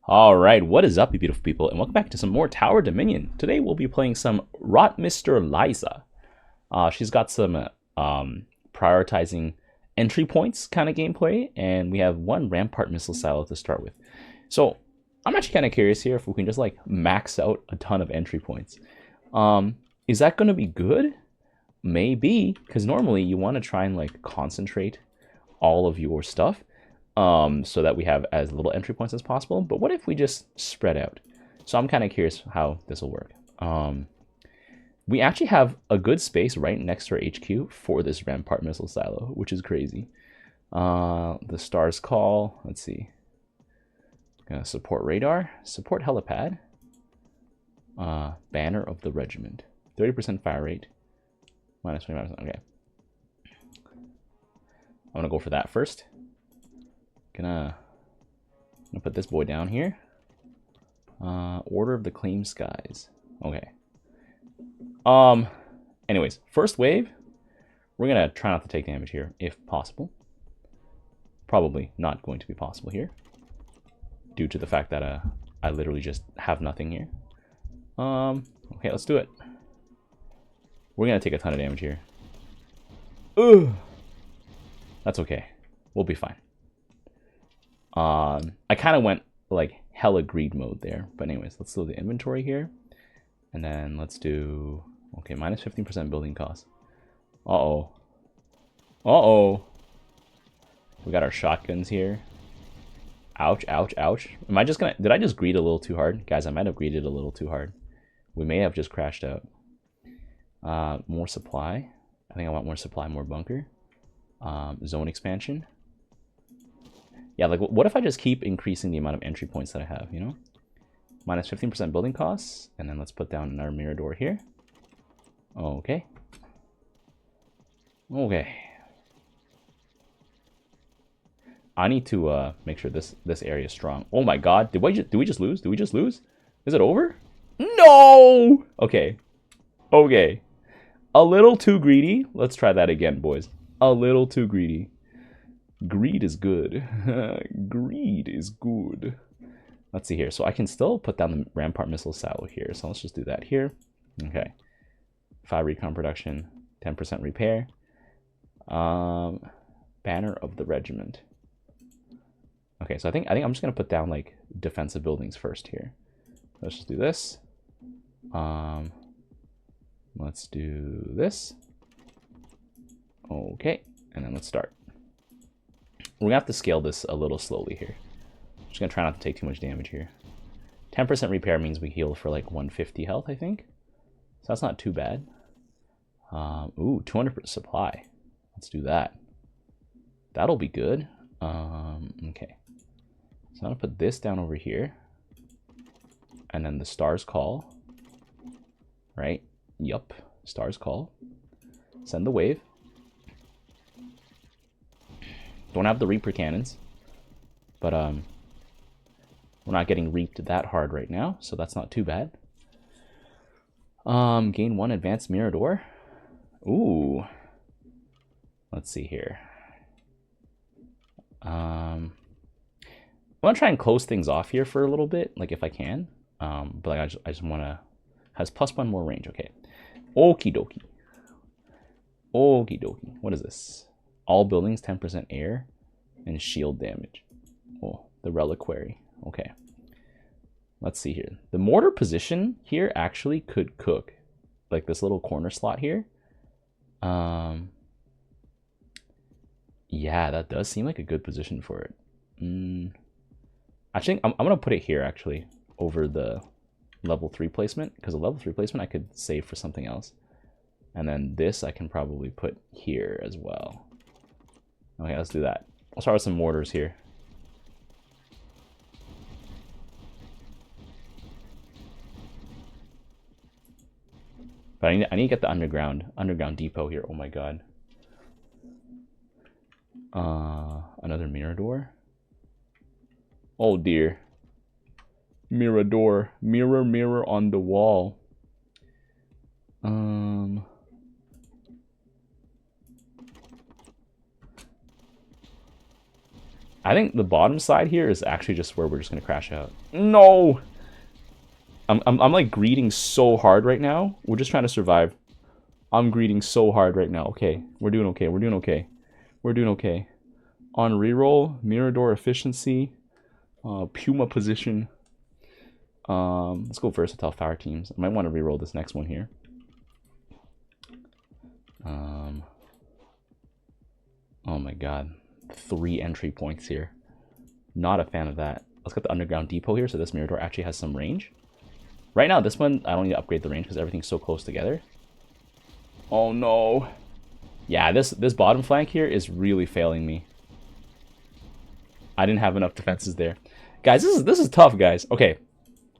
All right, what is up, you beautiful people, and welcome back to some more Tower Dominion. Today we'll be playing some Rotmistr Liza. She's got some prioritizing entry points kind of gameplay, and we have one Rampart missile silo to start with. So I'm actually kind of curious here if we can just like max out a ton of entry points. Is that going to be good? Maybe, because normally you want to try and like concentrate all of your stuff. So that we have as little entry points as possible. But what if we just spread out? So I'm kind of curious how this will work. We actually have a good space right next to our HQ for this Rampart missile silo, which is crazy. The stars call. Let's see. Gonna support radar, support helipad, banner of the regiment, 30% fire rate, minus 25%. Okay, I'm gonna go for that first. Gonna put this boy down here. Order of the Claim Skies. Okay. Anyways, first wave. We're gonna try not to take damage here, if possible. Probably not going to be possible here, due to the fact that I literally just have nothing here. Okay, let's do it. We're gonna take a ton of damage here. Ugh. That's okay. We'll be fine. I kind of went like hella greed mode there, but anyways, let's do the inventory here, and then let's do minus 15% building cost. We got our shotguns here. Ouch, ouch, ouch. Am I just gonna? Did I just greed a little too hard, guys? I might have greeded a little too hard. We may have just crashed out. More supply. I think I want more supply, more bunker. Zone expansion. Yeah, like, what if I just keep increasing the amount of entry points that I have, you know? Minus 15% building costs, and then let's put down our mirror door here. Okay. Okay. I need to make sure this area is strong. Oh my god, did we just lose? Did we just lose? Is it over? No! Okay. Okay. A little too greedy. Let's try that again, boys. A little too greedy. Greed is good. Greed is good. Let's see here. So I can still put down the Rampart missile silo here. So let's just do that here. Okay. 5 recon production, 10% repair. Banner of the regiment. Okay, so I think I'm just gonna put down like defensive buildings first here. Let's just do this. Let's do this. Okay, and then let's start. We're gonna have to scale this a little slowly here. Just gonna try not to take too much damage here. 10% repair means we heal for like 150 health, I think. So that's not too bad. Ooh, 200% supply. Let's do that. That'll be good. Okay. So I'm gonna put this down over here. And then the stars call. Right? Yup. Stars call. Send the wave. Don't have the Reaper cannons, but we're not getting reaped that hard right now, so that's not too bad. Gain 1 advanced mirror door. Ooh. Let's see here. I want to try and close things off here for a little bit, like if I can. But like, I just want to has +1 more range. Okay. Okie dokie. Okie dokie. What is this? All buildings 10% air and shield damage. Oh, the reliquary. Okay. Let's see here. The mortar position here actually could cook. Like this little corner slot here. Yeah, that does seem like a good position for it. I think I'm going to put it here actually over the level 3 placement, because the level 3 placement I could save for something else. And then this I can probably put here as well. Okay, let's do that. I'll start with some mortars here. But I need to get the underground depot here. Oh my god. Another mirror door. Oh dear. Mirror door. Mirror, mirror on the wall. I think the bottom side here is actually just where we're just gonna crash out. No! I'm like greeting so hard right now. We're just trying to survive. I'm greeting so hard right now. Okay, we're doing okay. We're doing okay. We're doing okay. On reroll, Mirador efficiency, Puma position. Let's go versatile fire teams. I might want to reroll this next one here. Oh my god, 3 entry points here. Not a fan of that. Let's get the underground depot here so this Mirador actually has some range. Right now, this one, I don't need to upgrade the range because everything's so close together. Oh no. Yeah, this bottom flank here is really failing me. I didn't have enough defenses there. Guys, this is tough, guys. Okay,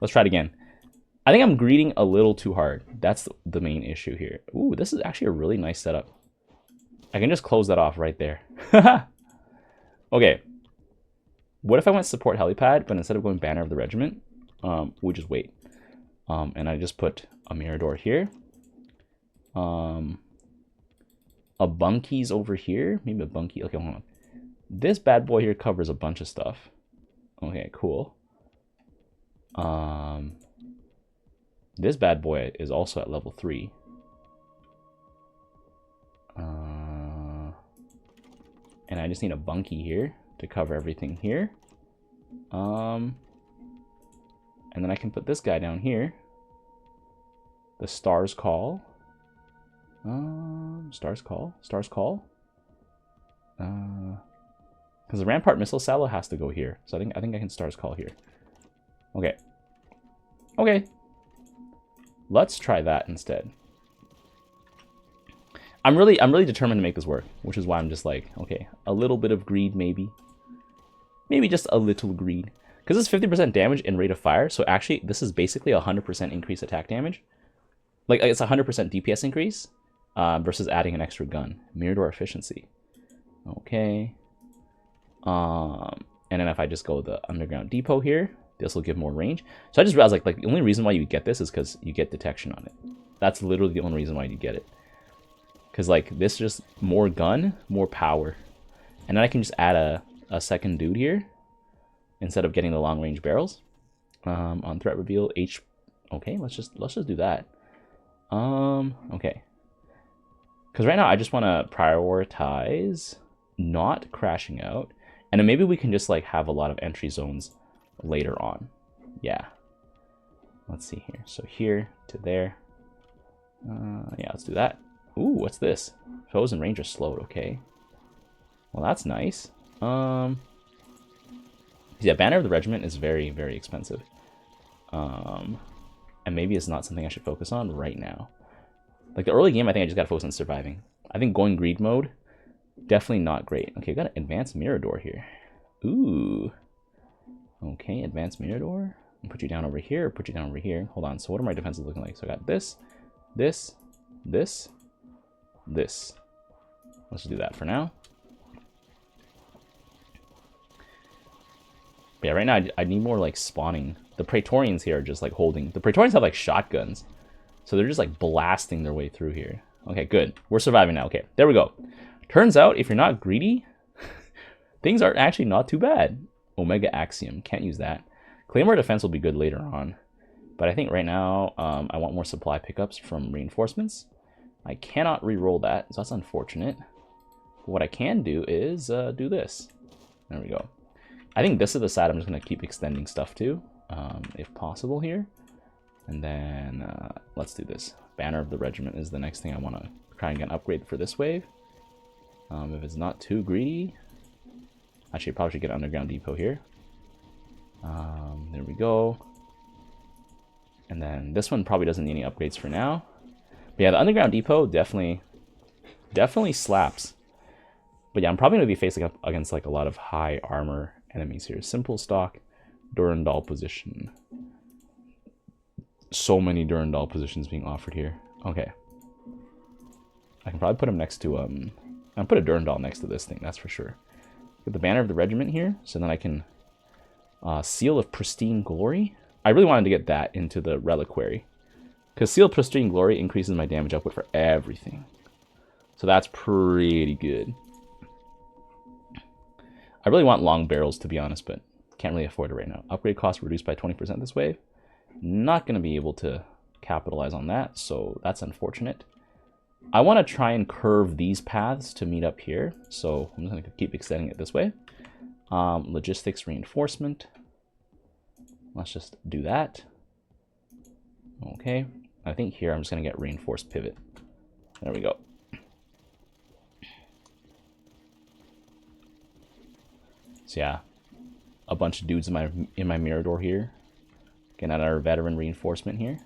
let's try it again. I think I'm greeting a little too hard. That's the main issue here. Ooh, this is actually a really nice setup. I can just close that off right there. Okay. What if I went support helipad, but instead of going banner of the regiment, we'll just wait. And I just put a Mirador here. A Bunky's over here. Maybe a Bunky. Okay, hold on. This bad boy here covers a bunch of stuff. Okay, cool. This bad boy is also at level 3. And I just need a Bunky here to cover everything here. And then I can put this guy down here. The Stars Call. Stars Call. Because the Rampart Missile Silo has to go here. So I think I can Stars Call here. Okay. Okay. Let's try that instead. I'm really determined to make this work, which is why I'm just like, okay, a little bit of greed maybe. Maybe just a little greed. Because it's 50% damage and rate of fire, so actually this is basically a 100% increase attack damage. Like it's a 100% DPS increase versus adding an extra gun. Mirador efficiency. Okay. And then if I just go the underground depot here, this will give more range. So I just realized like the only reason why you get this is because you get detection on it. That's literally the only reason why you get it. Because like this is just more gun, more power. And then I can just add a second dude here instead of getting the long range barrels. On threat reveal H. Okay, let's just do that. Okay. Because right now I just want to prioritize not crashing out. And then maybe we can just like have a lot of entry zones later on. Yeah. Let's see here. So here to there. Yeah, let's do that. Ooh, what's this? Foes and rangers slowed. Okay. Well, that's nice. Yeah, Banner of the Regiment is very, very expensive. And maybe it's not something I should focus on right now. Like the early game, I think I just gotta focus on surviving. I think going greed mode, definitely not great. Okay, we got an advanced Mirador here. Ooh. Okay, advanced Mirador. I'll put you down over here, or put you down over here. Hold on, so what are my defenses looking like? So I got this, this, this, this. Let's do that for now. But yeah, right now I need more like spawning. The Praetorians here are just like holding. The Praetorians have like shotguns. So they're just like blasting their way through here. Okay, good. We're surviving now. Okay, there we go. Turns out if you're not greedy, things are actually not too bad. Omega Axiom. Can't use that. Claymore defense will be good later on. But I think right now I want more supply pickups from reinforcements. I cannot re-roll that, so that's unfortunate. But what I can do is do this. There we go. I think this is the side I'm just going to keep extending stuff to, if possible here. And then let's do this. Banner of the Regiment is the next thing I want to try and get an upgrade for this wave. If it's not too greedy. Actually, probably should get an underground depot here. There we go. And then this one probably doesn't need any upgrades for now. But yeah, the underground depot definitely slaps. But yeah, I'm probably going to be facing up against like a lot of high armor enemies here. Simple stock, Durandal position. So many Durandal positions being offered here. Okay. I can probably put him next to I'll put a Durandal next to this thing, that's for sure. Get the Banner of the Regiment here, so then I can Seal of Pristine Glory. I really wanted to get that into the Reliquary. Because Seal of Pristine Glory increases my damage output for everything. So that's pretty good. I really want long barrels, to be honest, but can't really afford it right now. Upgrade cost reduced by 20% this wave. Not going to be able to capitalize on that, so that's unfortunate. I want to try and curve these paths to meet up here, so I'm just going to keep extending it this way. Logistics reinforcement. Let's just do that. Okay, I think here I'm just going to get reinforced pivot. There we go. So yeah, a bunch of dudes in my Mirador here. Getting out our veteran reinforcement here.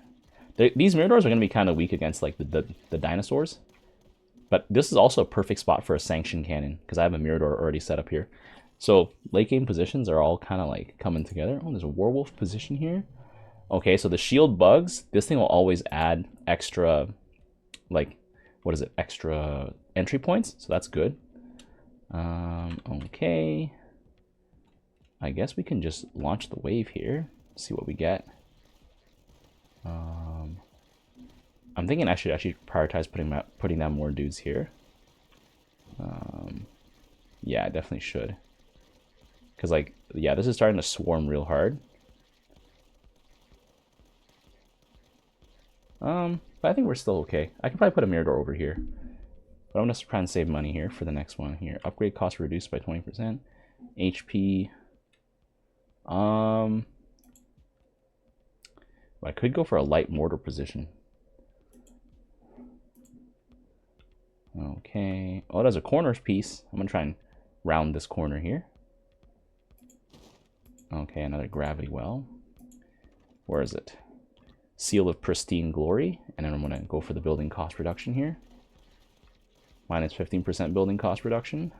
These Miradors are going to be kind of weak against like the dinosaurs. But this is also a perfect spot for a Sanction cannon, because I have a Mirador already set up here. So late game positions are all kind of like coming together. Oh, there's a Werewolf position here. Okay, so the shield bugs, this thing will always add extra, like, what is it? Extra entry points. So that's good. Okay. I guess we can just launch the wave here. See what we get. I'm thinking I should actually prioritize putting down more dudes here. Yeah, I definitely should. Because, like, yeah, this is starting to swarm real hard. But I think we're still okay. I can probably put a Mirador over here. But I'm going to try and save money here for the next one here. Upgrade cost reduced by 20%. HP. I could go for a light mortar position. Okay. Oh, there's a corner piece. I'm going to try and round this corner here. Okay, another gravity well. Where is it? Seal of Pristine Glory. And then I'm going to go for the building cost reduction here. Minus 15% building cost reduction.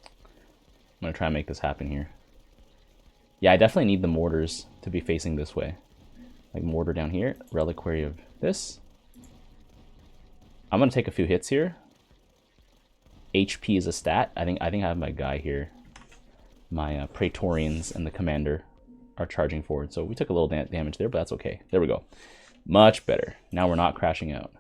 I'm going to try and make this happen here. Yeah, I definitely need the mortars to be facing this way. Like mortar down here. Reliquary of this. I'm going to take a few hits here. HP is a stat. I think I have my guy here. My Praetorians and the commander are charging forward. So we took a little damage there, but that's okay. There we go. Much better. Now we're not crashing out.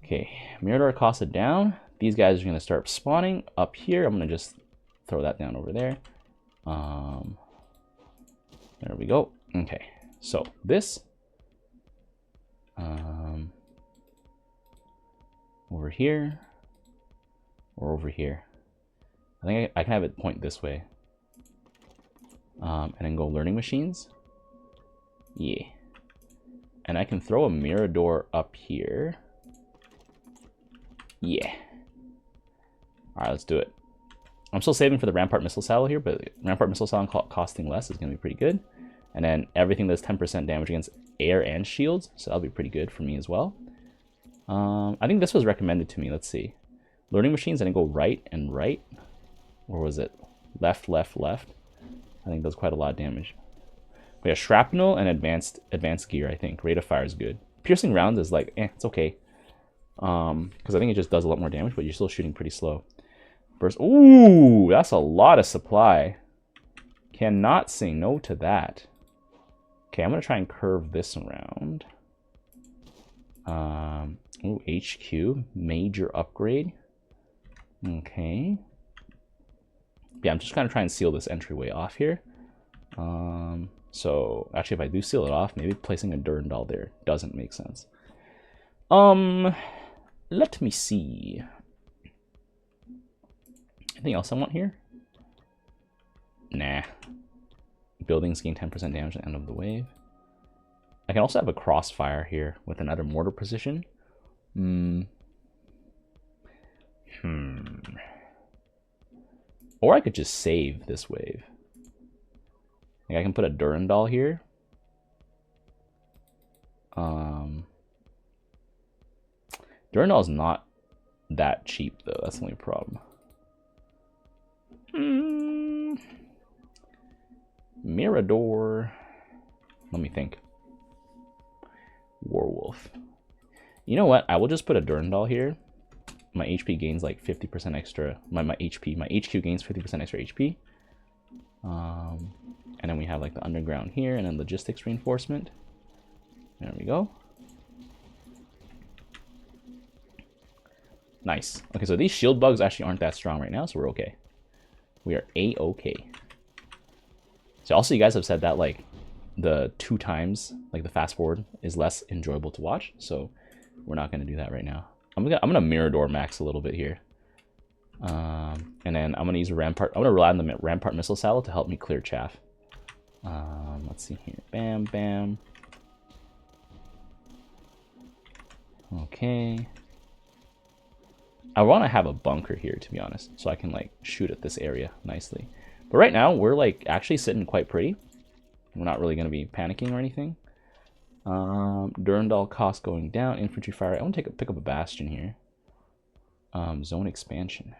Okay, Mirador Acosta down. These guys are going to start spawning up here. I'm going to just throw that down over there. There we go. Okay, so this. Over here. Or over here. I think I can have it point this way. And then go learning machines. Yeah. And I can throw a Mirador up here. Yeah. Alright, let's do it. I'm still saving for the Rampart Missile Saddle here, but Rampart Missile Saddle costing less is going to be pretty good. And then everything does 10% damage against air and shields, so that'll be pretty good for me as well. I think this was recommended to me. Let's see. Learning machines, and then go right and right. Or was it left, left, left? I think does quite a lot of damage. We have shrapnel and advanced gear, I think. Rate of fire is good. Piercing rounds is like, it's okay. Because I think it just does a lot more damage, but you're still shooting pretty slow. Burst. Ooh, that's a lot of supply. Cannot say no to that. Okay, I'm going to try and curve this around. Ooh, HQ. Major upgrade. Okay. Yeah, I'm just kind of trying to seal this entryway off here. So, actually, if I do seal it off, maybe placing a Durandal there doesn't make sense. Let me see. Anything else I want here? Nah. Buildings gain 10% damage at the end of the wave. I can also have a crossfire here with another mortar position. Or I could just save this wave. Like I can put a Durandal here. Durandal is not that cheap though. That's the only problem. Mirador. Let me think. Werewolf. You know what? I will just put a Durandal here. My HP gains like 50% extra. My HQ gains 50% extra HP. And then we have like the underground here, and then logistics reinforcement. There we go. Nice. Okay, so these shield bugs actually aren't that strong right now, so we're okay. We are A-okay. So also you guys have said that like the 2 times, like the fast forward is less enjoyable to watch, so we're not gonna do that right now. I'm gonna mirror door max a little bit here. And then I'm gonna use a rampart. I'm gonna rely on the rampart missile silo to help me clear chaff. Let's see here. Bam, bam. Okay. I want to have a bunker here, to be honest, so I can like shoot at this area nicely. But right now we're like actually sitting quite pretty. We're not really gonna be panicking or anything. Durandal cost going down. Infantry fire. I want to pick up a bastion here. Zone expansion.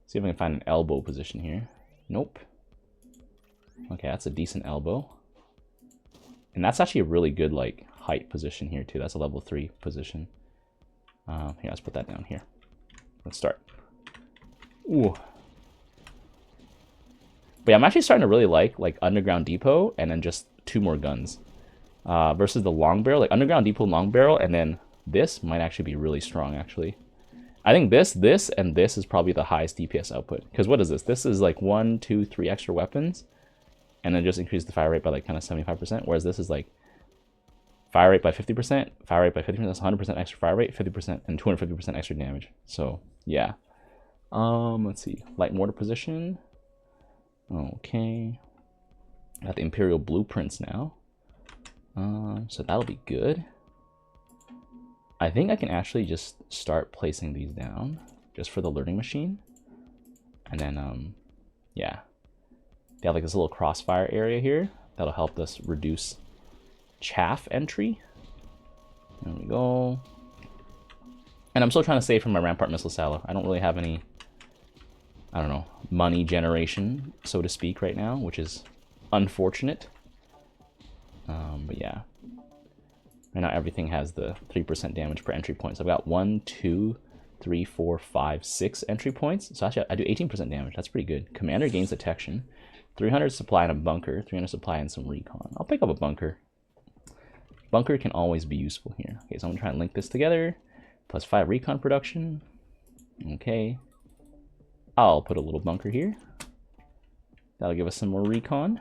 See if I can find an elbow position here. Nope. Okay, that's a decent elbow. And that's actually a really good like height position here too. That's a level 3 position. Here, let's put that down here. Let's start. Ooh. But yeah, I'm actually starting to really like underground depot and then just 2 more guns. Versus the long barrel, like underground depot, long barrel, and then this might actually be really strong actually. I think this, and this is probably the highest DPS output. Because what is this? This is like 1, 2, 3 extra weapons. And then just increase the fire rate by like kind of 75%. Whereas this is like fire rate by 50%, fire rate by 50%, that's 100% extra fire rate, 50%, and 250% extra damage. So, yeah. Let's see. Light mortar position. Okay. Got the Imperial blueprints now. So that'll be good. I think I can actually just start placing these down just for the learning machine. And then, yeah. They have like this little crossfire area here that'll help us reduce chaff entry. There we go. And I'm still trying to save from my rampart missile silo. I don't really have any, I don't know, money generation, so to speak, right now, which is unfortunate. But yeah. Right now everything has the 3% damage per entry point. So I've got 1, 2, 3, 4, 5, 6 entry points. So actually I do 18% damage. That's pretty good. Commander gains detection. 300 supply and a bunker. 300 supply and some recon. I'll pick up a bunker. Bunker can always be useful here. Okay, so I'm gonna try and link this together. Plus 5 recon production. Okay. I'll put a little bunker here. That'll give us some more recon.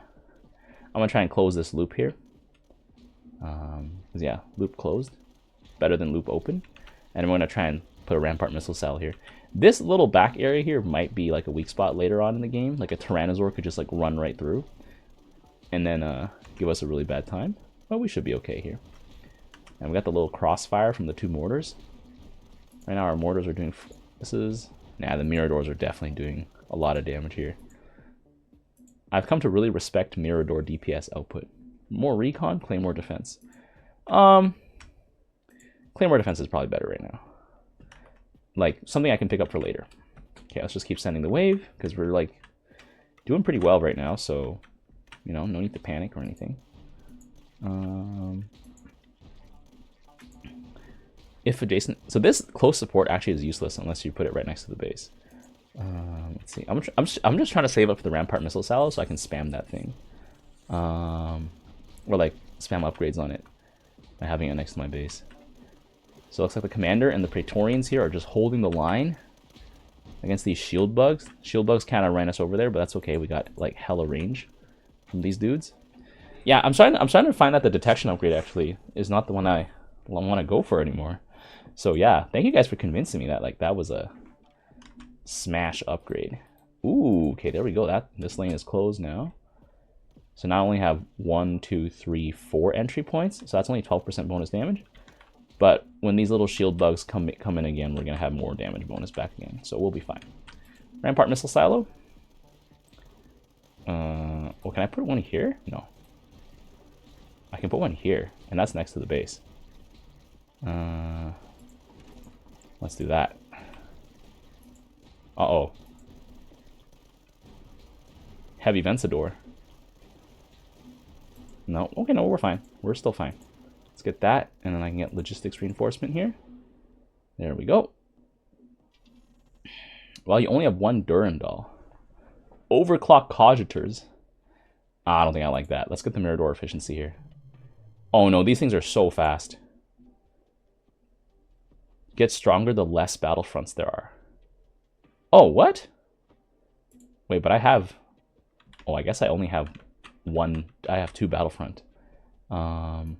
I'm gonna try and close this loop here. Yeah, loop closed. Better than loop open. And I'm gonna try and put a rampart missile cell here. This little back area here might be like a weak spot later on in the game. Like a Tyrannosaur could just like run right through. And then give us a really bad time. But we should be okay here. And we got the little crossfire from the 2 mortars. Right now our mortars are doing... Nah, the Miradors are definitely doing a lot of damage here. I've come to really respect Mirador DPS output. More recon, Claymore defense. Claymore defense is probably better right now. Like, something I can pick up for later. Okay, let's just keep sending the wave, because we're, like, doing pretty well right now, so, you know, no need to panic or anything. If adjacent... So this close support actually is useless unless you put it right next to the base. Let's see. I'm just trying to save up for the Rampart Missile Silo so I can spam that thing. Or, like, spam upgrades on it by having it next to my base. So it looks like the Commander and the Praetorians here are just holding the line against these shield bugs. Shield bugs kind of ran us over there, but that's okay. We got, like, hella range from these dudes. Yeah, I'm starting to find that the detection upgrade actually is not the one I want to go for anymore. So yeah, thank you guys for convincing me that like that was a smash upgrade. Ooh, okay, there we go. This lane is closed now. So now I only have 1, 2, 3, 4 entry points. So that's only 12% bonus damage. But when these little shield bugs come in again, we're gonna have more damage bonus back again. So we'll be fine. Rampart Missile Silo. Well, can I put one here? No. I can put one here, and that's next to the base. Let's do that. Uh-oh. Heavy Vencedor. No, okay, no, we're fine. We're still fine. Let's get that, and then I can get logistics reinforcement here. There we go. Well, you only have 1 Durandal. Overclock Cogitors. I don't think I like that. Let's get the Mirador efficiency here. Oh no, these things are so fast. Get stronger the less battlefronts there are. Oh, what? Wait, but I have... Oh, I guess I only have one... I have 2 battlefront. Technically,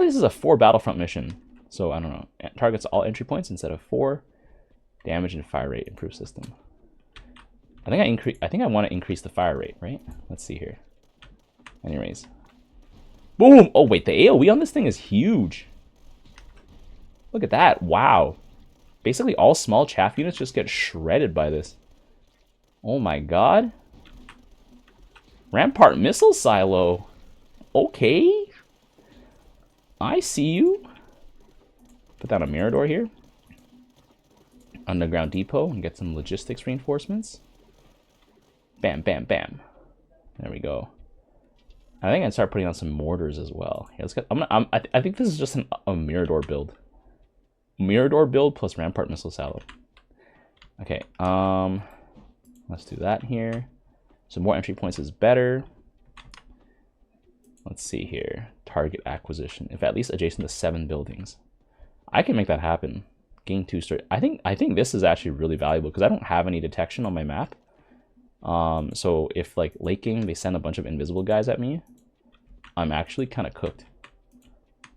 this is a 4 battlefront mission. So, I don't know. Targets all entry points instead of 4. Damage and fire rate improve system. I think I want to increase the fire rate, right? Let's see here. Anyways. Boom! Oh, wait. The AoE on this thing is huge. Look at that. Wow. Basically, all small chaff units just get shredded by this. Oh my god. Rampart missile silo. Okay. I see you. Put down a Mirador here. Underground depot and get some logistics reinforcements. Bam, bam, bam. There we go. I think I'd start putting on some mortars as well. Here, let's get. I think this is just a Mirador build. Mirador build plus Rampart missile silo. Okay. Let's do that here. So more entry points is better. Let's see here. Target acquisition. If at least adjacent to 7 buildings. I can make that happen. Gain 2 story. I think this is actually really valuable because I don't have any detection on my map. So if like late game they send a bunch of invisible guys at me, I'm actually kind of cooked.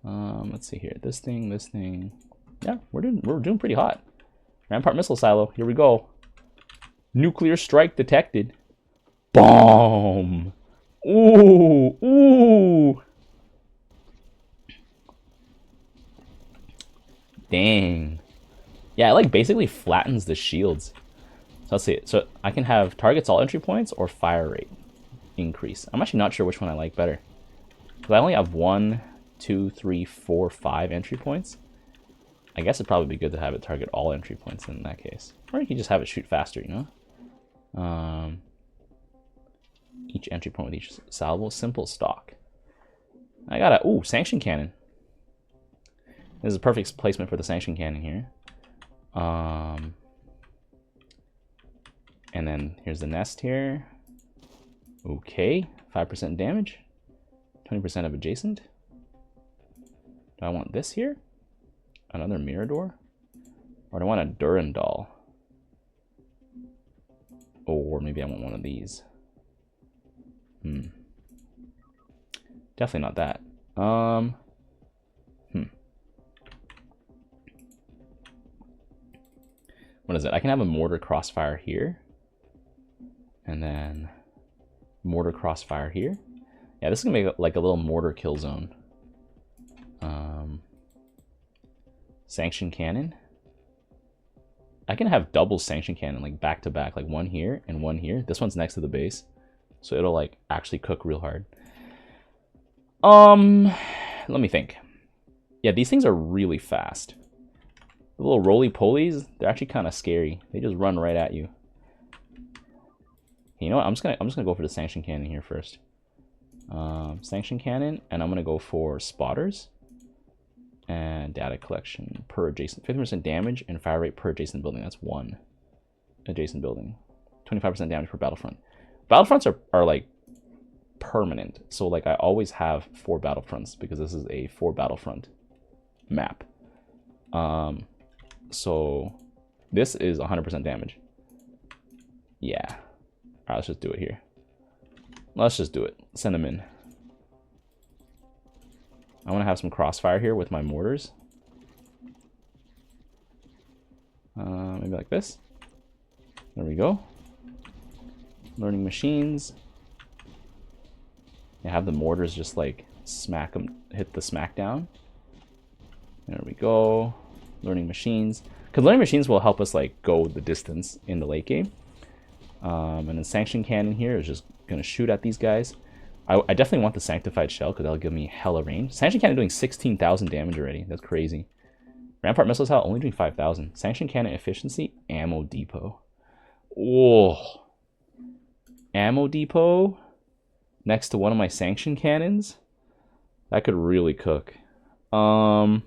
Let's see here. This thing. Yeah, we're doing pretty hot. Rampart missile silo. Here we go. Nuclear strike detected. Boom. Ooh, ooh. Dang. Yeah, it like basically flattens the shields. So let's see. So I can have targets all entry points or fire rate increase. I'm actually not sure which one I like better. Because I only have 1, 2, 3, 4, 5 entry points. I guess it'd probably be good to have it target all entry points in that case. Or you can just have it shoot faster, you know? Each entry point with each salvo, simple stock. I got a, ooh, sanction cannon. This is a perfect placement for the sanction cannon here. And then here's the nest here. Okay, 5% damage, 20% of adjacent. Do I want this here? Another Mirador? Or do I want a Durandal? Or maybe I want one of these. Definitely not that. What is it? I can have a mortar crossfire here. And then mortar crossfire here. Yeah, this is gonna make like a little mortar kill zone. Sanction cannon. I can have double sanction cannon, like back to back, like one here and one here. This one's next to the base, so it'll like actually cook real hard. Let me think. Yeah, these things are really fast. The little roly-polies, they're actually kind of scary. They just run right at you. You know what? I'm just gonna go for the sanction cannon here first. Sanction cannon, and I'm gonna go for spotters and data collection per adjacent. 50% damage and fire rate per adjacent building. That's 1 adjacent building. 25% damage per battlefront. Battlefronts are like permanent, so like I always have 4 battlefronts because this is a 4 battlefront map. So this is 100% damage. Yeah. All right, let's just do it here. Let's just do it. Send them in. I want to have some crossfire here with my mortars. Maybe like this. There we go. Learning machines. You have the mortars just like smack them, hit the smackdown. There we go. Learning machines. Because learning machines will help us like go the distance in the late game. And then sanction cannon here is just gonna shoot at these guys. I definitely want the sanctified shell because that'll give me hella range. Sanction cannon doing 16,000 damage already. That's crazy. Rampart missile cell only doing 5,000. Sanction cannon efficiency, ammo depot. Oh, ammo depot next to one of my sanction cannons. That could really cook. I'm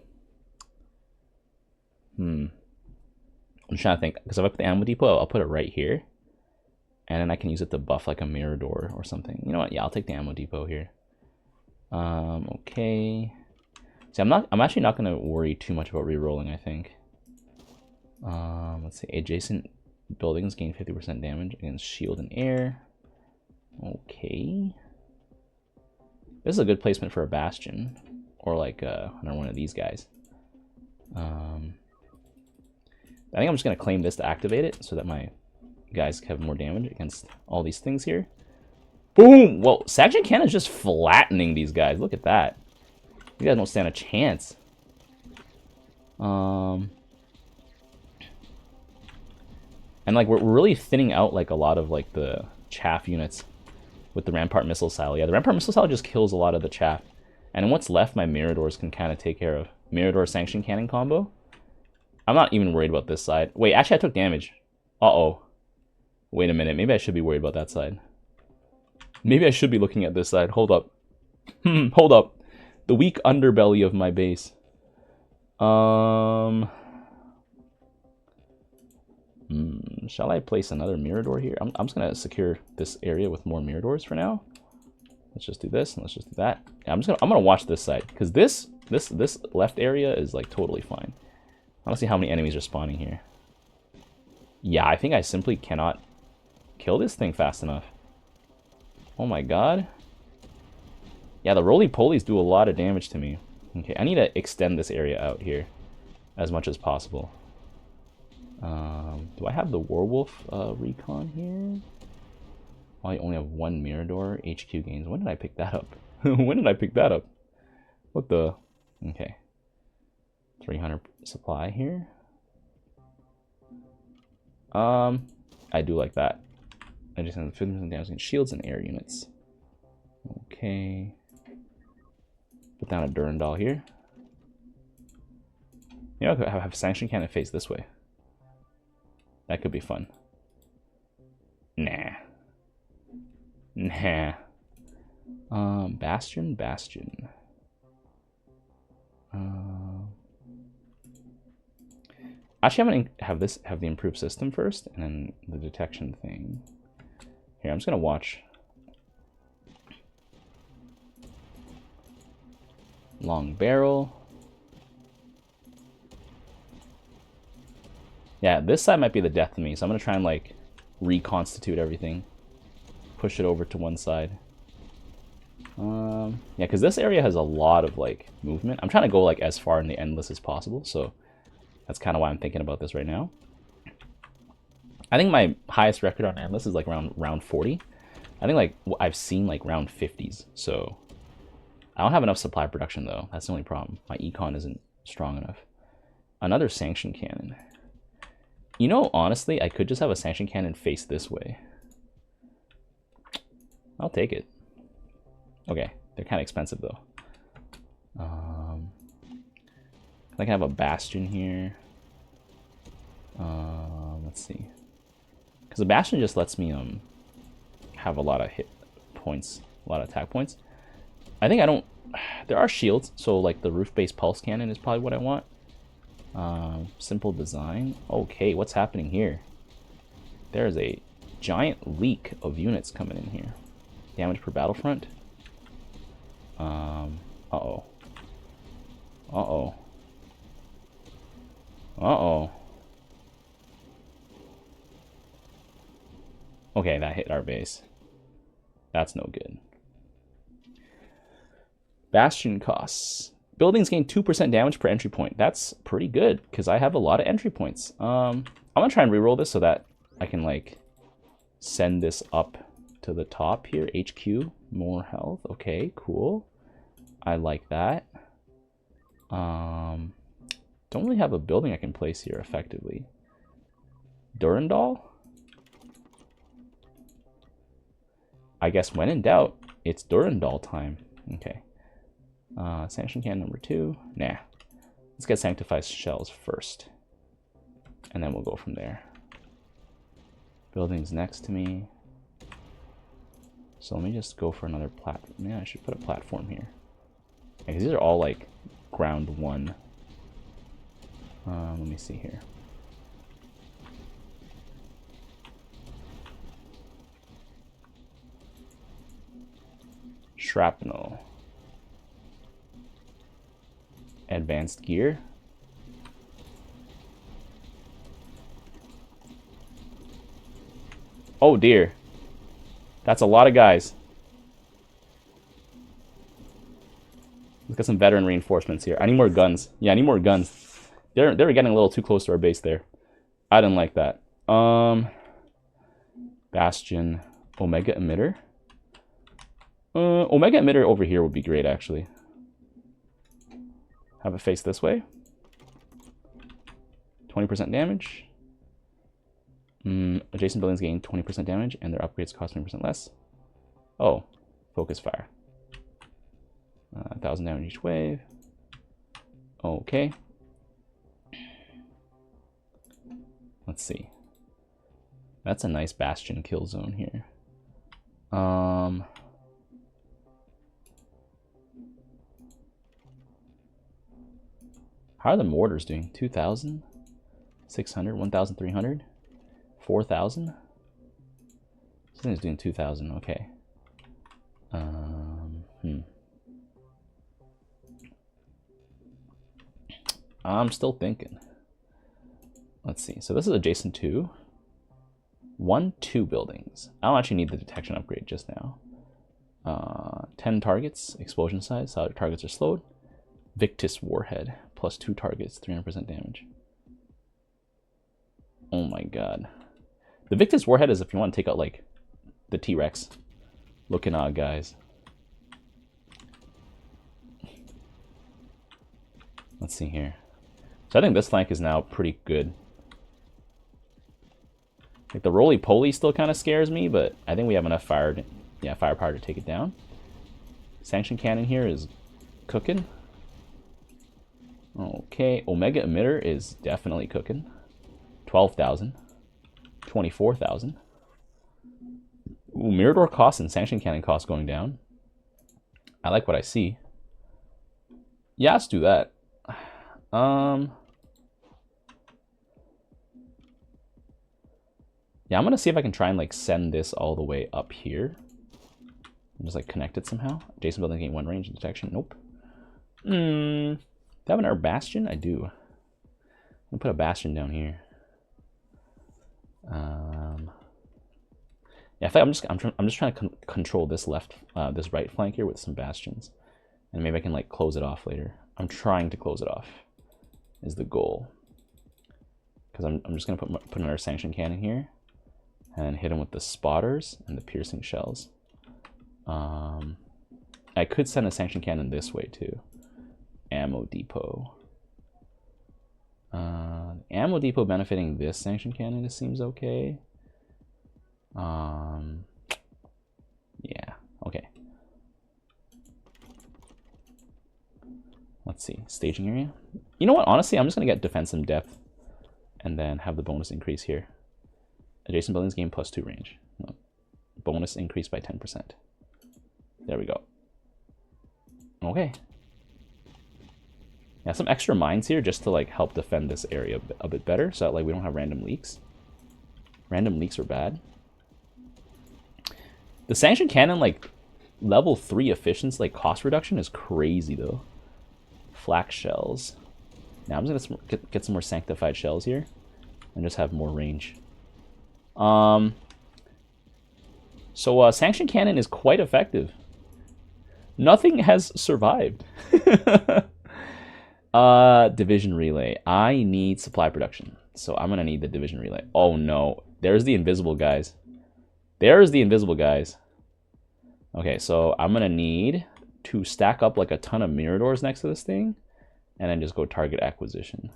trying to think, because if I put the ammo depot, I'll put it right here. And then I can use it to buff like a Mirador or something. You know what? Yeah, I'll take the ammo depot here. Okay. See, I'm actually not gonna worry too much about re-rolling, I think. Let's see, adjacent buildings gain 50% damage against shield and air. Okay. This is a good placement for a bastion. Or like another one of these guys. I think I'm just gonna claim this to activate it so that my guys have more damage against all these things here. Boom! Well, Sanction Cannon's just flattening these guys. Look at that. You guys don't stand a chance. And like we're really thinning out like a lot of like the chaff units with the Rampart Missile Silo. Yeah, the Rampart Missile Silo just kills a lot of the chaff. And what's left, my Miradors can kind of take care of. Mirador Sanction Cannon combo. I'm not even worried about this side. Wait, actually I took damage. Uh-oh. Wait a minute, maybe I should be worried about that side. Maybe I should be looking at this side. Hold up. Hold up. The weak underbelly of my base. Shall I place another Mirador here? I'm just gonna secure this area with more Miradors for now. Let's just do this and let's just do that. Yeah, I'm gonna watch this side because this left area is like totally fine. I don't see how many enemies are spawning here. Yeah, I think I simply cannot kill this thing fast enough. Oh my god. Yeah, the roly-polies do a lot of damage to me. Okay, I need to extend this area out here as much as possible. Do I have the Werewolf recon here? I only have one Mirador. HQ gains. When did I pick that up? When did I pick that up? What the? Okay. 300 supply here. I do like that. I just have 50% damage against shields and air units. Okay. Put down a Durandal here. You know, I could have Sanction Cannon face this way. That could be fun. Nah. Nah. Bastion. Actually, I'm gonna have the improved system first, and then the detection thing. Here, I'm just gonna watch. Long barrel. Yeah, this side might be the death of me, so I'm gonna try and like reconstitute everything. Push it over to one side. Yeah, because this area has a lot of like movement. I'm trying to go like as far in the endless as possible, so that's kind of why I'm thinking about this right now. I think my highest record on endless is like around round 40. I think like I've seen like round 50s, so I don't have enough supply production though. That's the only problem. My econ isn't strong enough. Another Sanction Cannon. You know, honestly, I could just have a Sanction Cannon face this way. I'll take it. Okay, they're kind of expensive though. I can have a Bastion here. Let's see. Because the Bastion just lets me have a lot of hit points, a lot of attack points. I think I don't... There are shields, so like the roof-based pulse cannon is probably what I want. Simple design. Okay, what's happening here? There's a giant leak of units coming in here. Damage per battlefront. Uh-oh. Uh-oh. Uh-oh. Okay, that hit our base. That's no good. Bastion costs. Buildings gain 2% damage per entry point. That's pretty good, because I have a lot of entry points. I'm going to try and reroll this so that I can, like, send this up to the top here. HQ, more health. Okay, cool. I like that. Don't really have a building I can place here effectively. Durandal? I guess when in doubt, it's Durandal time. Okay. Sanction Cannon number 2. Nah. Let's get Sanctified Shells first. And then we'll go from there. Buildings next to me. So let me just go for another platform. Yeah, I should put a platform here. Because these are all like ground 1. Let me see here. Shrapnel. advanced gear. Oh dear. That's a lot of guys. Let's get some veteran reinforcements here. I need more guns. Yeah, I need more guns. They were getting a little too close to our base there. I didn't like that. Bastion. Omega emitter. Omega emitter over here would be great, actually. Have it face this way. 20% damage. Adjacent buildings gain 20% damage, and their upgrades cost 20% less. Oh, focus fire. 1,000 damage each wave. Okay. Let's see. That's a nice bastion kill zone here. How are the mortars doing? 2,000? 600? 1,300? 4,000? This thing is doing 2,000. Okay. I'm still thinking. Let's see. So this is adjacent to 2 buildings. I don't actually need the detection upgrade just now. 10 targets, explosion size. How targets are slowed. Victus warhead, plus 2 targets, 300% damage. Oh my god. The Victus warhead is if you want to take out like the T-Rex looking guys. Let's see here. So I think this flank is now pretty good. Like the roly-poly still kind of scares me, but I think we have enough firepower to take it down. Sanction cannon here is cooking. Okay, Omega emitter is definitely cooking. 12,000. 24,000. Ooh, Mirador cost and Sanction cannon cost going down. I like what I see. Yeah, let's do that. Yeah, I'm gonna see if I can try and like send this all the way up here. And just like connect it somehow. Adjacent building gain 1 range and detection. Nope. Do I have an air bastion? I do. I'm gonna put a bastion down here. Yeah, I'm just trying to control this this right flank here with some bastions, and maybe I can like close it off later. I'm trying to close it off, is the goal. Because I'm just gonna put another sanction cannon here, and hit him with the spotters and the piercing shells. I could send a sanction cannon this way too. Ammo depot. Ammo depot benefiting this sanction cannon, it seems okay. Yeah, okay. Let's see, staging area. You know what, honestly, I'm just gonna get defensive depth and then have the bonus increase here. Adjacent buildings gain +2 range. Bonus increase by 10%. There we go. Okay. Yeah, some extra mines here just to like help defend this area a bit better, so that like we don't have random leaks. Random leaks are bad. The sanction cannon, like level 3 efficiency, like cost reduction is crazy though. Flak shells. Now I'm just gonna get some more sanctified shells here and just have more range. So sanction cannon is quite effective. Nothing has survived. Division relay. I need supply production, so I'm gonna need the division relay. Oh no, there's the invisible guys. There's the invisible guys. Okay, so I'm gonna need to stack up like a ton of Miradors next to this thing, and then just go target acquisition.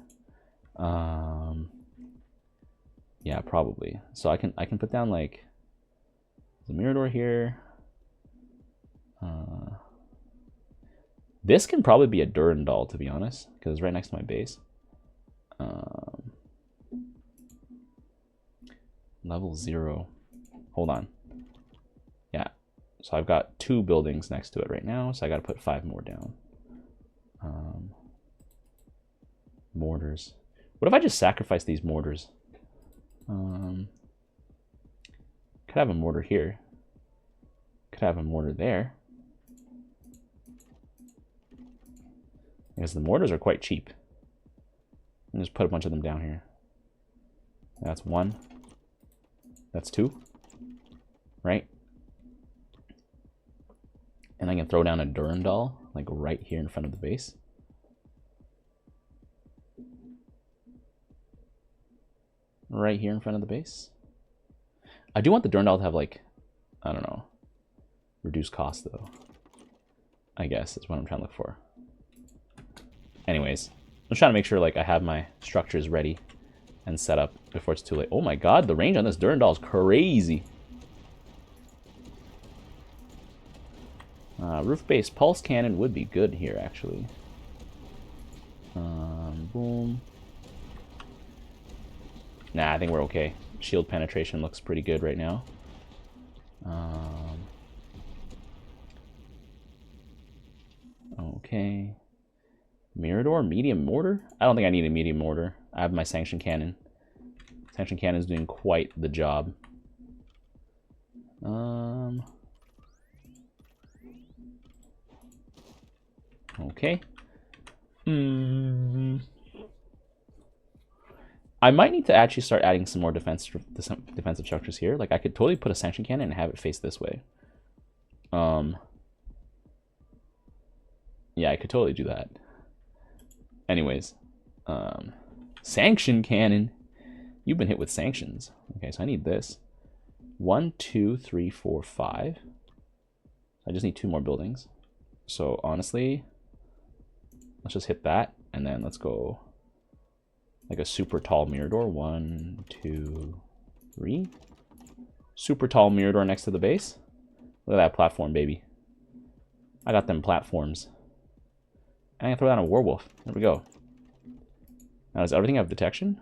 Yeah, probably. So I can put down like the Mirador here. This can probably be a Durandal, to be honest, because it's right next to my base. Level 0. Hold on. Yeah. So I've got 2 buildings next to it right now, so I got to put 5 more down. Mortars. What if I just sacrifice these mortars? Could have a mortar here. Could have a mortar there. Because the mortars are quite cheap. I'll just put a bunch of them down here. That's 1. That's 2. Right? And I can throw down a Durandal, like right here in front of the base. Right here in front of the base. I do want the Durandal to have, like, I don't know, reduced cost, though. I guess is what I'm trying to look for. Anyways, I'm trying to make sure, like, I have my structures ready and set up before it's too late. Oh my god, the range on this Durandal is crazy. Roof-based pulse cannon would be good here, actually. Boom. Nah, I think we're okay. Shield penetration looks pretty good right now. Okay. Mirador, medium mortar? I don't think I need a medium mortar. I have my sanction cannon. Sanction cannon is doing quite the job. Okay. I might need to actually start adding some more defensive structures here. Like, I could totally put a sanction cannon and have it face this way. Yeah, I could totally do that. Anyways, sanction cannon. You've been hit with sanctions. Okay, so I need this. 1, 2, 3, 4, 5. I just need 2 more buildings. So honestly, let's just hit that, and then let's go like a super tall Mirador. 1, 2, 3. Super tall Mirador next to the base. Look at that platform, baby. I got them platforms. And I can throw down a werewolf. There we go. Now, does everything have detection?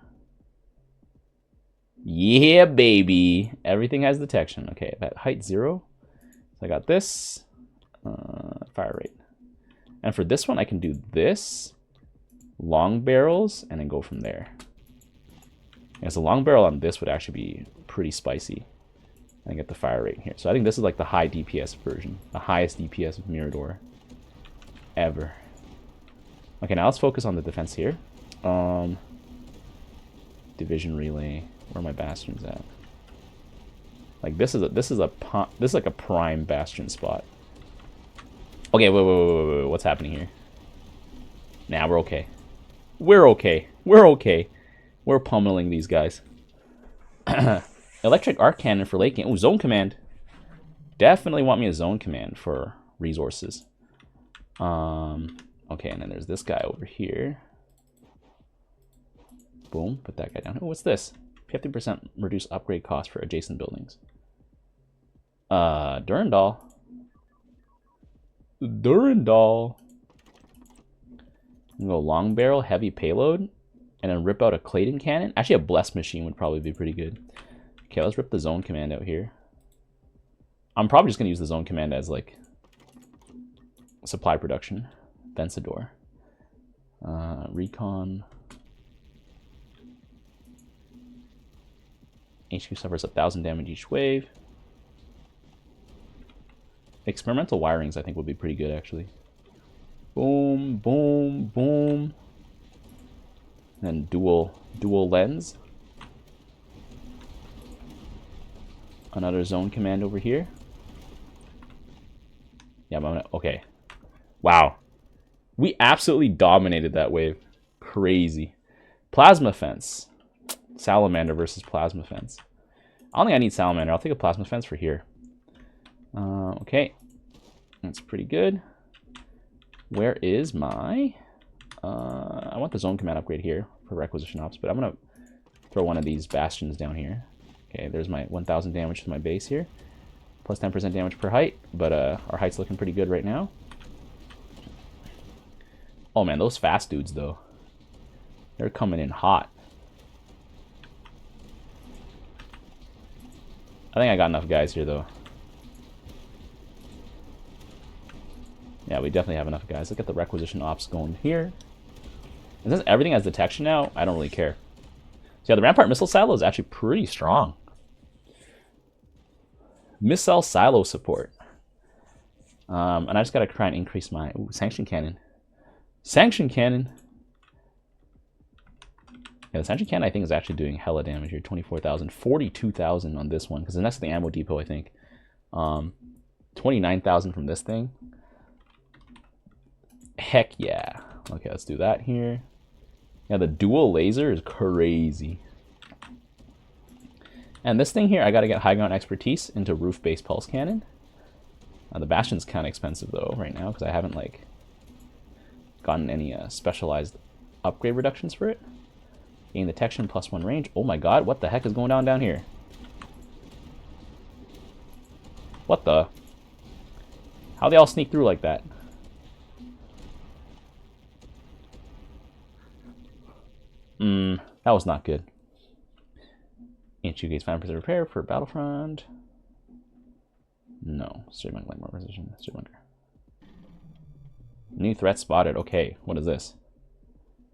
Yeah, baby. Everything has detection. Okay, at height 0. So I got this. Fire rate. And for this one, I can do this. Long barrels, and then go from there. Yeah, so long barrel on this would actually be pretty spicy. And get the fire rate here. So I think this is like the high DPS version. The highest DPS of Mirador ever. Okay, now let's focus on the defense here. Division relay. Where are my bastions at? Like this is like a prime bastion spot. Okay, wait. What's happening here? Nah, we're okay. We're okay. We're okay. We're pummeling these guys. Electric arc cannon for late game. Ooh, zone command. Definitely want me a zone command for resources. Okay, and then there's this guy over here. Boom, put that guy down. Oh, what's this? 50% reduce upgrade cost for adjacent buildings. Durandal. Durandal. Go long barrel, heavy payload, and then rip out a Clayton cannon. Actually, a blessed machine would probably be pretty good. Okay, let's rip the zone command out here. I'm probably just gonna use the zone command as like supply production. Vencedor. Recon. HQ suffers 1,000 damage each wave. Experimental wirings I think would be pretty good actually. Boom, boom, boom. And then dual lens. Another zone command over here. Yeah, I'm gonna, okay. Wow. We absolutely dominated that wave. Crazy. Plasma fence. Salamander versus plasma fence. I don't think I need salamander. I'll take a plasma fence for here. Okay. That's pretty good. Where is my... I want the zone command upgrade here for requisition ops, but I'm going to throw one of these bastions down here. Okay, there's my 1,000 damage to my base here. Plus 10% damage per height, but our height's looking pretty good right now. Oh man, those fast dudes though. They're coming in hot. I think I got enough guys here though. Yeah, we definitely have enough guys. Look at the requisition ops going here. And since everything has detection now, I don't really care. So yeah, the Rampart missile silo is actually pretty strong. Missile silo support. And I just gotta try and increase my sanction cannon. Sanction cannon. Yeah, the sanction cannon I think is actually doing hella damage here. 24,000, 42,000 on this one because the next to the ammo depot I think. 29,000 from this thing. Heck yeah. Okay, let's do that here. Yeah, the dual laser is crazy. And this thing here, I gotta get high ground expertise into roof-based pulse cannon. The Bastion's kind of expensive though right now because I haven't like gotten any specialized upgrade reductions for it. Gain detection +1 range. Oh my god, what the heck is going on down here? What the? How they all sneak through like that? That was not good. HQ gates 5% repair for Battlefront. No. Straight bunker, like more precision. Straight bunker. New threat spotted. Okay, what is this?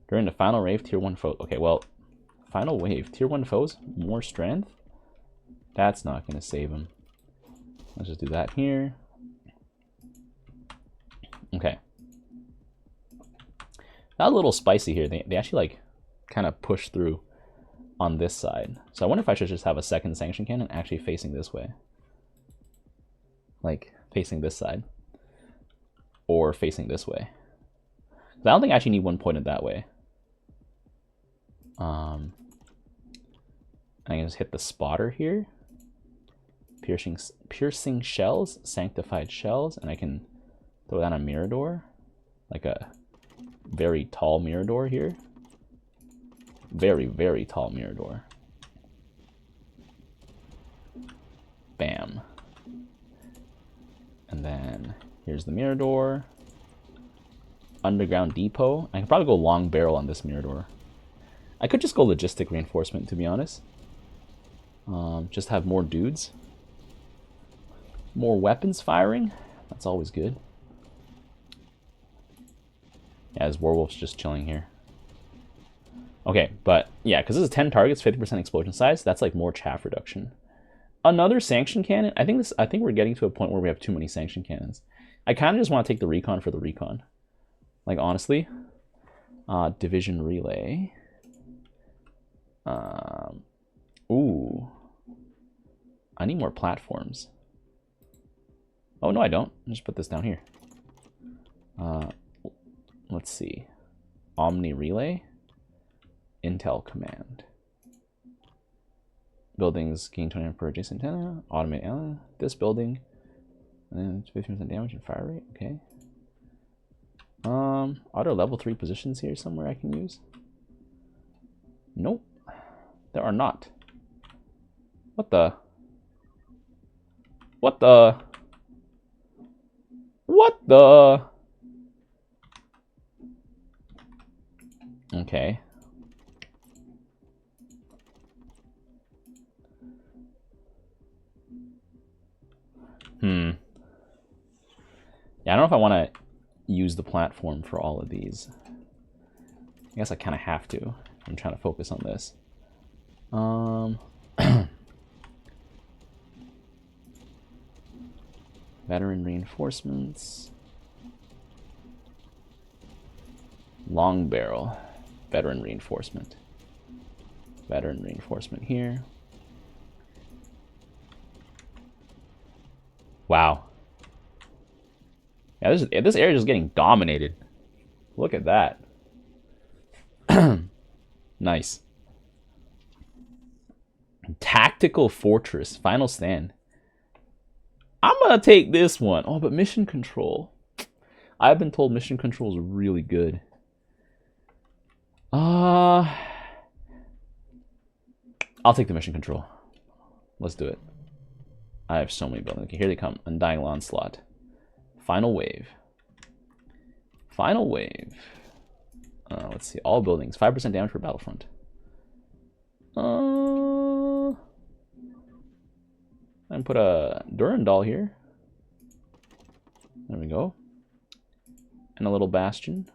During the final wave, tier 1 foe. Okay, well, final wave, tier 1 foes, more strength? That's not going to save him. Let's just do that here. Okay. Got a little spicy here. They actually, like, kind of push through on this side. So I wonder if I should just have a second sanction cannon actually facing this way. Like, facing this side. Or facing this way. I don't think I actually need one pointed that way. I can just hit the spotter here. Piercing shells, sanctified shells, and I can throw down a Mirador. Like a very tall Mirador here. Very, very tall Mirador. Bam. And then here's the Mirador. Underground depot. I can probably go long barrel on this Mirador. I could just go logistic reinforcement, to be honest. Just have more dudes. More weapons firing. That's always good. Yeah, this Werewolf's just chilling here. Okay, but yeah, because this is 10 targets, 50% explosion size. That's like more chaff reduction. Another sanction cannon. I think we're getting to a point where we have too many sanction cannons. I kind of just want to take the recon for the recon. Like honestly, division relay. Ooh, I need more platforms. Oh no, I don't. I'll just put this down here. Let's see. Omni relay. Intel command. Buildings gain 20 per adjacent antenna. Automate this building. And 15% damage and fire rate. Okay. Are there level 3 positions here somewhere I can use? Nope. There are not. What the? What the? What the? Okay. Yeah, I don't know if I want to use the platform for all of these. I guess I kind of have to. I'm trying to focus on this. Veteran reinforcements. Long barrel. Veteran reinforcement. Veteran reinforcement here. Wow. Yeah, this area is getting dominated. Look at that. Nice. Tactical Fortress. Final stand. I'm going to take this one. Oh, but mission control. I've been told mission control is really good. I'll take the mission control. Let's do it. I have so many buildings. Okay, here they come. Undying Onslaught. Final wave. Final wave. Let's see. All buildings. 5% damage for Battlefront. And put a Durandal here. There we go. And a little Bastion.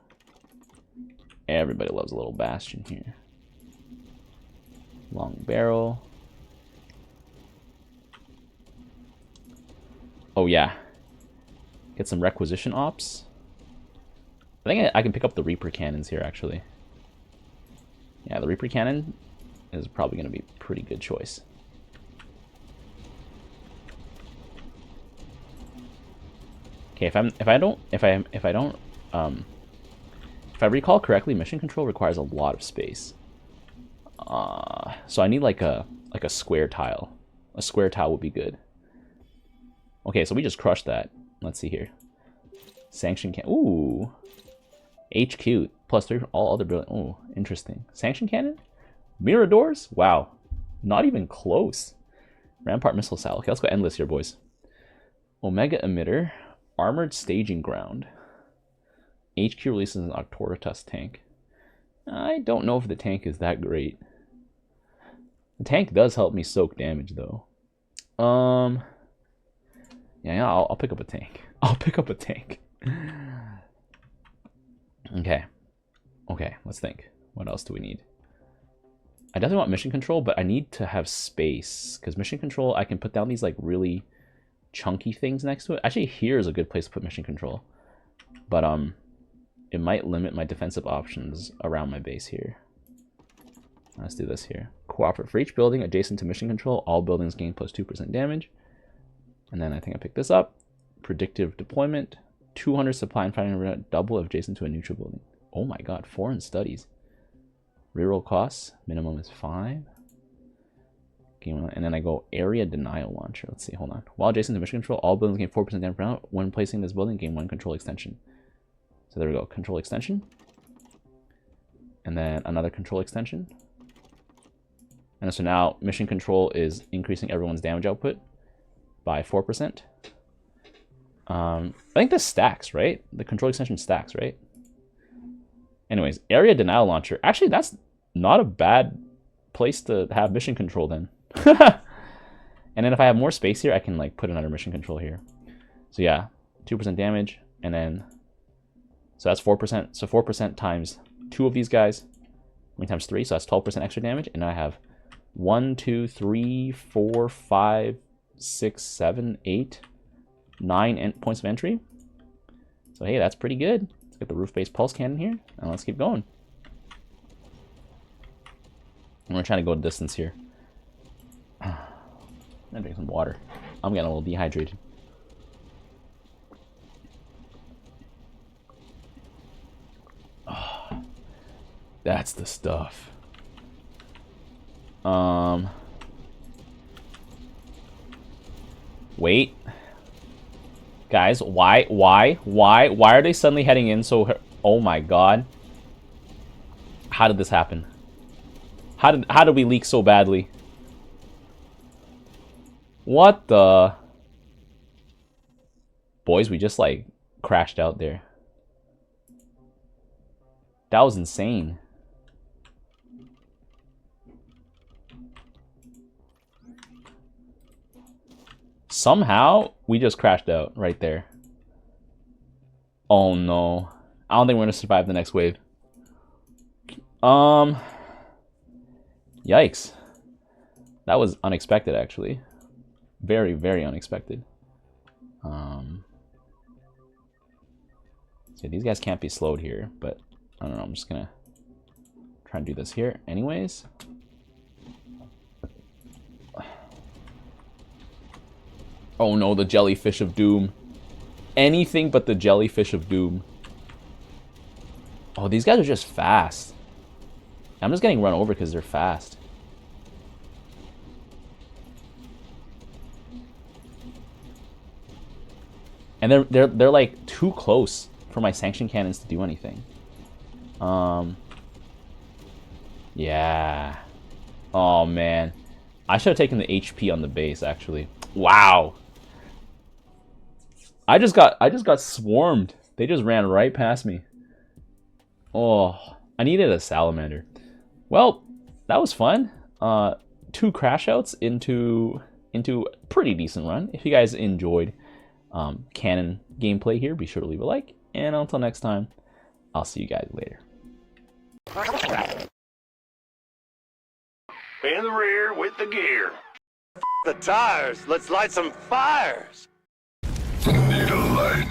Everybody loves a little Bastion here. Long barrel. Oh yeah. Get some requisition ops. I think I can pick up the Reaper cannons here, actually. Yeah, the Reaper cannon is probably going to be a pretty good choice. Okay, if I recall correctly, mission control requires a lot of space. So I need like a square tile. A square tile would be good. Okay, so we just crushed that. Let's see here. Sanction can. Ooh. HQ +3 for all other buildings. Oh, interesting. Sanction cannon? Miradors? Wow. Not even close. Rampart missile style. Okay, let's go endless here, boys. Omega emitter. Armored staging ground. HQ releases an Octoritas tank. I don't know if the tank is that great. The tank does help me soak damage, though. Yeah, I'll pick up a tank. I'll pick up a tank. Okay. Okay, let's think. What else do we need? I definitely want mission control, but I need to have space. Because mission control, I can put down these like really chunky things next to it. Actually, here is a good place to put mission control. But it might limit my defensive options around my base here. Let's do this here. Cooperate. For each building adjacent to mission control, all buildings gain +2% damage. And then I think I picked this up. Predictive deployment. 200 supply and fighting double if adjacent to a neutral building. Oh my god, foreign studies. Reroll costs. Minimum is 5. And then I go area denial launcher. Let's see, hold on. While adjacent to mission control, all buildings gain 4% damage per round. When placing this building, gain 1 control extension. So there we go, control extension. And then another control extension. And so now mission control is increasing everyone's damage output by 4%. I think this stacks, right? The control extension stacks, right? Anyways, area denial launcher. Actually, that's not a bad place to have mission control then. And then if I have more space here, I can like put another mission control here. So yeah, 2% damage, and then so that's 4%. So 4% times 2 of these guys, I mean times 3, so that's 12% extra damage. And now I have 1, 2, 3, 4, 5, 6, 7, 8, 9 points of entry. So hey, that's pretty good. Let's get the roof-based pulse cannon here, and let's keep going. I'm gonna try to go distance here. I'm gonna drink some water. I'm getting a little dehydrated. Oh, that's the stuff. Wait. Guys, why are they suddenly heading in so... Oh my god. How did this happen? How did we leak so badly? What the... Boys, we just like crashed out there. That was insane. Somehow, we just crashed out right there. Oh no. I don't think we're gonna survive the next wave. Yikes. That was unexpected, actually. Very, very unexpected. So these guys can't be slowed here, but I don't know, I'm just gonna try and do this here anyways. Oh no, the jellyfish of doom. Anything but the jellyfish of doom. Oh, these guys are just fast. I'm just getting run over because they're fast. And they're like too close for my sanction cannons to do anything. Yeah. Oh man. I should have taken the HP on the base actually. Wow. I just got swarmed. They just ran right past me. Oh, I needed a salamander. Well, that was fun. 2 crash outs into a pretty decent run. If you guys enjoyed cannon gameplay here, be sure to leave a like. And until next time, I'll see you guys later. In the rear with the gear. The tires. Let's light some fires. Need a light.